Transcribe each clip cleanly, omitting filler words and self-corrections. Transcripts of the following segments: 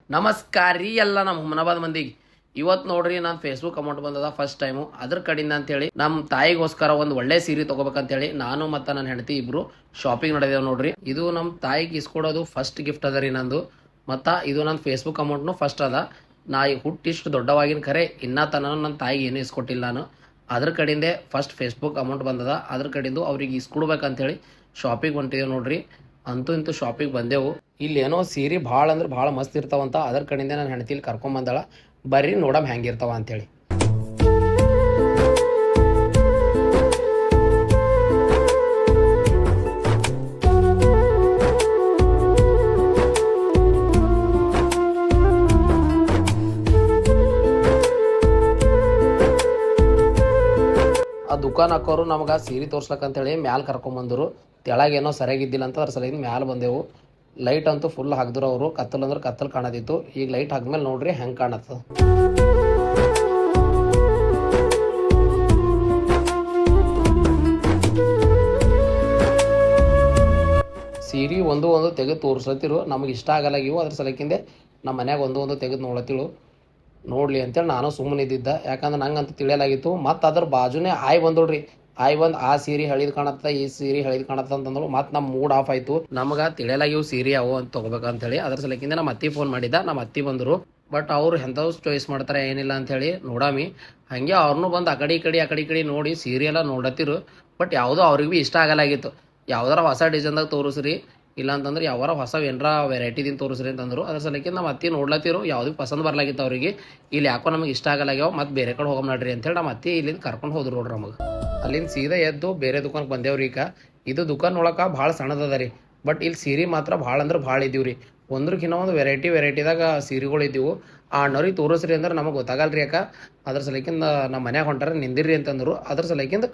ನಮಸ್ಕಾರ ರೀ ಎಲ್ಲ ನಮ್ಮ ಹುಮನಾಬಾದ್ ಮಂದಿಗೆ. ಇವತ್ತು ನೋಡ್ರಿ ನಾನು ಫೇಸ್ಬುಕ್ ಅಕೌಂಟ್ ಬಂದದ ಫಸ್ಟ್ ಟೈಮು. ಅದ್ರ ಕಡೆಯಿಂದ ಅಂತೇಳಿ ನಮ್ಮ ತಾಯಿಗೋಸ್ಕರ ಒಂದು ಒಳ್ಳೆ ಸೀರೆ ತೊಗೋಬೇಕಂತೇಳಿ ನಾನು ಮತ್ತು ನನ್ನ ಹೆಂಡತಿ ಇಬ್ರು ಶಾಪಿಂಗ್ ನಡೆದೇವು ನೋಡ್ರಿ. ಇದು ನಮ್ಮ ತಾಯಿಗೆ ಇಸ್ಕೊಡೋದು ಫಸ್ಟ್ ಗಿಫ್ಟ್ ಅದ ರೀ ನಂದು. ಮತ್ತು ಇದು ನನ್ನ ಫೇಸ್ಬುಕ್ ಅಕೌಂಟ್ನು ಫಸ್ಟ್ ಅದ. ನಾ ಈಗ ಹುಟ್ಟಿಷ್ಟು ದೊಡ್ಡವಾಗಿನ ಖರೆ ಇನ್ನೂ ತನಕ ನನ್ನ ತಾಯಿಗೆ ಏನೂ ಇಸ್ಕೊಟ್ಟಿಲ್ಲ ನಾನು. ಅದ್ರ ಕಡೆಯಿಂದೆ ಫಸ್ಟ್ ಫೇಸ್ಬುಕ್ ಅಮೌಂಟ್ ಬಂದದ. ಅದ್ರ ಕಡೆಯಿಂದ ಅವ್ರಿಗೆ ಇಸ್ಕೊಡ್ಬೇಕಂತೇಳಿ ಶಾಪಿಂಗ್ ಹೊಂಟಿದ್ದೇವೆ ನೋಡ್ರಿ. ಅಂತೂ ಇಂತೂ ಶಾಪಿಗೆ ಬಂದೆವು. ಇಲ್ಲಿ ಏನೋ ಸೀರೆ ಭಾಳ ಅಂದ್ರೆ ಭಾಳ ಮಸ್ತ್ ಇರ್ತಾವಂತ. ಅದ್ರ ಕಡೆಯಿಂದ ನಾನು ಹೆಂಡತಿಲಿ ಕರ್ಕೊಂಬಂದಾಳ. ಬರ್ರಿ ನೋಡಮ್ ಹೆಂಗಿರ್ತಾವ ಅಂತೇಳಿ. ಆ ದುಕಾನ್ ಹಾಕೋರು ನಮ್ಗೆ ಸೀರೆ ತೋರ್ಸ್ಲಕ್ಕಂತೇಳಿ ಮ್ಯಾಲೆ ಕರ್ಕೊಂಬಂದರು. ತೆಳಗೇನೋ ಸರಿಯಾಗಿದ್ದಿಲ್ಲ ಅಂತ ಅದ್ರ ಸಲುವಾಗಿ ಮ್ಯಾಲೆ ಬಂದೆವು. ಲೈಟ್ ಅಂತೂ ಫುಲ್ ಹಾಕಿದ್ರು ಅವರು. ಕತ್ತಲ್ ಅಂದ್ರೆ ಕತ್ತಲ್ ಕಾಣದಿತ್ತು. ಈಗ ಲೈಟ್ ಹಾಕ್ಮೇಲೆ ನೋಡ್ರಿ ಹೆಂಗೆ ಕಾಣತ್ತದ. ಸೀರೆ ಒಂದು ತೆಗೆದು ತೋರಿಸ್ಲತ್ತಿರು. ನಮಗೆ ಇಷ್ಟ ಆಗಲಾಗಿವು. ಅದ್ರ ಸಲಕ್ಕಿಂದೆ ನಮ್ಮ ಮನ್ಯಾಗ ಒಂದು ತೆಗೆದು ನೋಡ್ಲತ್ತಿಳು. ನೋಡ್ಲಿ ಅಂತೇಳಿ ನಾನು ಸುಮ್ಮನೆ ಇದ್ದಿದ್ದ. ಯಾಕಂದ್ರೆ ನಂಗಂತೂ ತಿಳಿಯಲಾಗಿತ್ತು. ಮತ್ತು ಅದ್ರ ಬಾಜುನೇ ಆಯ್ ಬಂದೋಳ್ರಿ. ಆಯ್ ಬಂದು ಆ ಸೀರೆ ಹಳಿದ್ ಕಾಣತ್ತ, ಈ ಸೀರೆ ಹಳಿದ್ ಕಾಣತ್ತ ಅಂತಂದ್ರು. ಮತ್ತು ನಮ್ಮ ಮೂಡ್ ಆಫ್ ಆಯ್ತು. ನಮ್ಗೆ ತಿಳಿಯಲಾಗಿವು ಸೀರೆ ಅವು ಅಂತ ತೊಗೋಬೇಕಂತೇಳಿ. ಅದ್ರ ಸಲಕ್ಕಿಂದ ನಮ್ಮ ಅತ್ತಿ ಫೋನ್ ಮಾಡಿದ್ದ. ನಮ್ಮ ಅತ್ತಿ ಬಂದರು. ಬಟ್ ಅವ್ರು ಎಂಥವು ಚಾಯ್ಸ್ ಮಾಡ್ತಾರೆ ಏನಿಲ್ಲ ಅಂಥೇಳಿ ನೋಡಾಮಿ. ಹಾಗೆ ಅವ್ರನ್ನೂ ಬಂದು ಆ ಕಡೆ ನೋಡಿ ಸೀರೆ ಎಲ್ಲ ನೋಡತ್ತಿರು. ಬಟ್ ಯಾವುದೋ ಅವ್ರಿಗೆ ಭೀ ಇಷ್ಟ ಆಗಲಾಗಿತ್ತು. ಯಾವ್ದಾರ ಹೊಸ ಡಿಸೈನ್ದಾಗ ತೋರಿಸ್ರಿ, ಇಲ್ಲಾಂತಂದ್ರೆ ಯಾವಾರ ಹೊಸ ಏನರ ವೆರೈಟಿದಿಂದ ತೋರಿಸ್ರಿ ಅಂತಂದರು. ಅದ್ರ ಸಲಕ್ಕೆ ನಮ್ಮ ಅತ್ತಿ ನೋಡ್ಲತ್ತಿರು. ಯಾವುದೂ ಪಸಂದ್ ಬರ್ಲಾಗಿತ್ತು ಅವ್ರಿಗೆ. ಇಲ್ಲಿ ಯಾಕೋ ನಮಗೆ ಇಷ್ಟ ಆಗಲಾಗ್ಯಾವ, ಮತ್ತು ಬೇರೆ ಕಡೆ ಹೋಗಮ್ ನಡ್ರಿ ಅಂತೇಳಿ ನಮ್ಮ ಅತ್ತಿ ಇಲ್ಲಿಂದ ಕರ್ಕೊಂಡು ಹೋದ್ರು ನೋಡ್ರಿ ನಮಗೆ. ಅಲ್ಲಿಂದ ಸೀದಾ ಎದ್ದು ಬೇರೆ ದುಕಾನ್ಗೆ ಬಂದೇವ್ರಿ. ಈಗ ಇದು ದುಕಾನ್ ನೋಡಕ್ಕೆ ಭಾಳ ಸಣ್ಣದದ ರೀ. ಬಟ್ ಇಲ್ಲಿ ಸೀರೆ ಮಾತ್ರ ಭಾಳ ಅಂದ್ರೆ ಭಾಳ ಇದ್ದೀವಿ ರೀ. ಒಂದ್ರಕ್ಕಿನ್ನ ಒಂದು ವೆರೈಟಿದಾಗ ಸೀರೆಗಳು ಇದ್ದೀವು. ಆ ಅಣ್ಣವ್ರಿಗೆ ತೋರಿಸ್ರಿ ಅಂದ್ರೆ ನಮಗೆ ಗೊತ್ತಾಗಲ್ರಿ. ಯಾಕೆ ಅದ್ರ ಸಲಕ್ಕಿಂದ ನಮ್ಮ ಮನ್ಯಾಗ ಹೊಂಟಾರ ನಿಂದಿರ್ರಿ ಅಂತಂದರು. ಅದ್ರ ಸಲಕ್ಕಿಂದ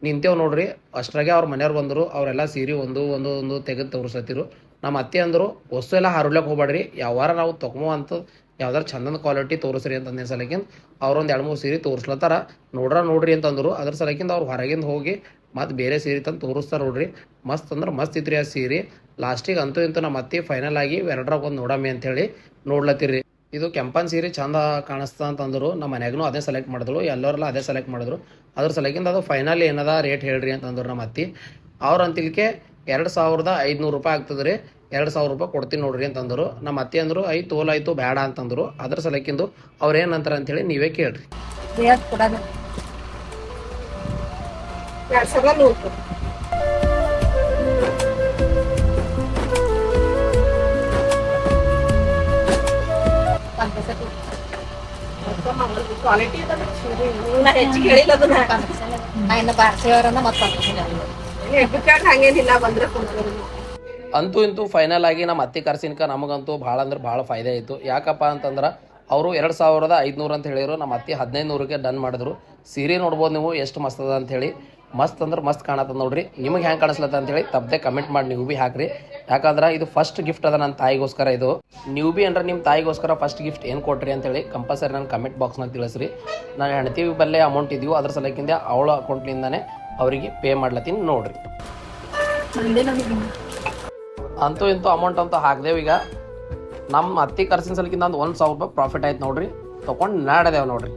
ನಿಂತೇವು ನೋಡ್ರಿ. ಅಷ್ಟ್ರಾಗೆ ಅವ್ರ ಮನೆಯವ್ರು ಬಂದರು. ಅವರೆಲ್ಲ ಸೀರೆ ಒಂದು ತೆಗೆದು ತೋರಿಸ್ಲತ್ತಿರು. ನಮ್ಮ ಅತ್ತೆ ಅಂದರು ವಸ್ತು ಎಲ್ಲ ಹರಡ್ಲಕ್ಕೆ ಹೋಗ್ಬೇಡ್ರಿ, ಯಾವಾರ ನಾವು ತೊಗೊಂಬೋ ಅಂತ ಯಾವ್ದಾರು ಚಂದದ ಕ್ವಾಲಿಟಿ ತೋರಿಸ್ರಿ ಅಂತಂದಿನ ಸಲಕ್ಕಿಂದ ಅವ್ರೊಂದು 2-3 ಸೀರೆ ತೋರಿಸ್ಲತ್ತಾರ. ನೋಡ್ರಿ ಅಂತಂದರು. ಅದ್ರ ಸಲಕ್ಕಿಂದ ಅವ್ರು ಹೊರಗಿಂದ ಹೋಗಿ ಮತ್ತು ಬೇರೆ ಸೀರೆ ತಂದು ತೋರಿಸ್ತಾರೆ ನೋಡ್ರಿ. ಮಸ್ತ್ ಅಂದ್ರೆ ಮಸ್ತ್ ಇತ್ರಿ ಆ ಸೀರೆ. ಲಾಸ್ಟಿಗೆ ಅಂತೂ ಇಂತೂ ನಮ್ಮ ಅತ್ತೆ ಫೈನಲ್ ಆಗಿ ಎರಡರಾಗ ಒಂದು ನೋಡಮ್ಮಿ ಅಂತೇಳಿ ನೋಡ್ಲತ್ತಿರಿ. ಇದು ಕೆಂಪನ್ ಸೀರೆ ಚಂದ ಕಾಣಿಸ್ತಾ ಅಂತಂದರು. ನಮ್ಮ ಮನ್ಯಾಗೂ ಅದೇ ಸೆಲೆಕ್ಟ್ ಮಾಡಿದ್ರು. ಎಲ್ಲರೆಲ್ಲ ಅದೇ ಸೆಲೆಕ್ಟ್ ಮಾಡಿದ್ರು. ಅದ್ರ ಸಲಕ್ಕಿಂದ ಅದು ಫೈನಲ್ ಏನದ ರೇಟ್ ಹೇಳ್ರಿ ಅಂತಂದ್ರು ನಮ್ಮ ಅತ್ತಿ. ಅವ್ರ ಅಂತಿಲ್ಕೆ 2500 ರೂಪಾಯಿ ಆಗ್ತದೆ ರೀ. 2000 ರೂಪಾಯಿ ಕೊಡ್ತೀನಿ ನೋಡ್ರಿ ಅಂತಂದರು. ನಮ್ಮ ಅತ್ತೆ ಅಂದರು ತೋಲಾಯ್ತು ಬೇಡ ಅಂತಂದರು. ಅದ್ರ ಸಲಕ್ಕಿಂದು ಅವ್ರು ಏನಂತಾರೆ ಅಂತೇಳಿ ನೀವೇ ಕೇಳ್ರಿ. ಅಂತೂ ಇಂತೂ ಫೈನಲ್ ಆಗಿ ನಮ್ಮ ಅತ್ತಿ ಕರ್ಸಿನ್ಕ ನಮಗಂತೂ ಭಾಳ ಅಂದ್ರೆ ಭಾಳ ಫಾಯ್ದೆ ಆಯಿತು. ಯಾಕಪ್ಪ ಅಂತಂದ್ರೆ ಅವರು 2500 ಅಂತ ಹೇಳಿದ್ರು. ನಮ್ಮ ಅತ್ತಿ 1500ಕ್ಕೆ ಡನ್ ಮಾಡಿದ್ರು. ಸೀರೆ ನೋಡ್ಬೋದು ನೀವು ಎಷ್ಟು ಮಸ್ತ್ ಅದ ಅಂಥೇಳಿ. ಮಸ್ತ್ ಅಂದ್ರೆ ಮಸ್ತ್ ಕಾಣತ್ತದ ನೋಡ್ರಿ. ನಿಮಗೆ ಹೆಂಗೆ ಕಾಣಿಸ್ಲತ್ತ ಅಂತೇಳಿ ತಪ್ಪದೆ ಕಮೆಂಟ್ ಮಾಡಿ ನೀವು ಭೀ ಹಾಕ್ರಿ. ಯಾಕಂದ್ರೆ ಇದು ಫಸ್ಟ್ ಗಿಫ್ಟ್ ಅದ ನನ್ನ ತಾಯಿಗೋಸ್ಕರ. ಇದು ನೀವು ಭೀ ಅಂದ್ರೆ ನಿಮ್ಮ ತಾಯಿಗೋಸ್ಕರ ಫಸ್ಟ್ ಗಿಫ್ಟ್ ಏನು ಕೊಟ್ರಿ ಅಂತೇಳಿ ಕಂಪಲ್ಸರಿ ನನ್ನ ಕಮೆಂಟ್ ಬಾಕ್ಸ್ನಾಗ ತಿಳಿಸ್ರಿ. ನಾನು ಹೆಂಡತಿ ಬಲ್ಲೇ ಅಮೌಂಟ್ ಇದೀವು. ಅದ್ರ ಸಲಕ್ಕಿಂದ ಅವಳ ಅಕೌಂಟ್ಲಿಂದಾನೆ ಅವರಿಗೆ ಪೇ ಮಾಡ್ಲತ್ತೀನಿ ನೋಡ್ರಿ. ಅಂತೂ ಇಂತೂ ಅಮೌಂಟ್ ಅಂತೂ ಹಾಕ್ದೇವು. ಈಗ ನಮ್ಮ ಅತ್ತಿ ಖರ್ಚಿನ ಸಲಕ್ಕಿಂದ ಒಂದು 1000 ರೂಪಾಯಿ ಪ್ರಾಫಿಟ್ ಆಯ್ತು ನೋಡ್ರಿ. ತೊಗೊಂಡು ನಾಡದೇವು ನೋಡ್ರಿ.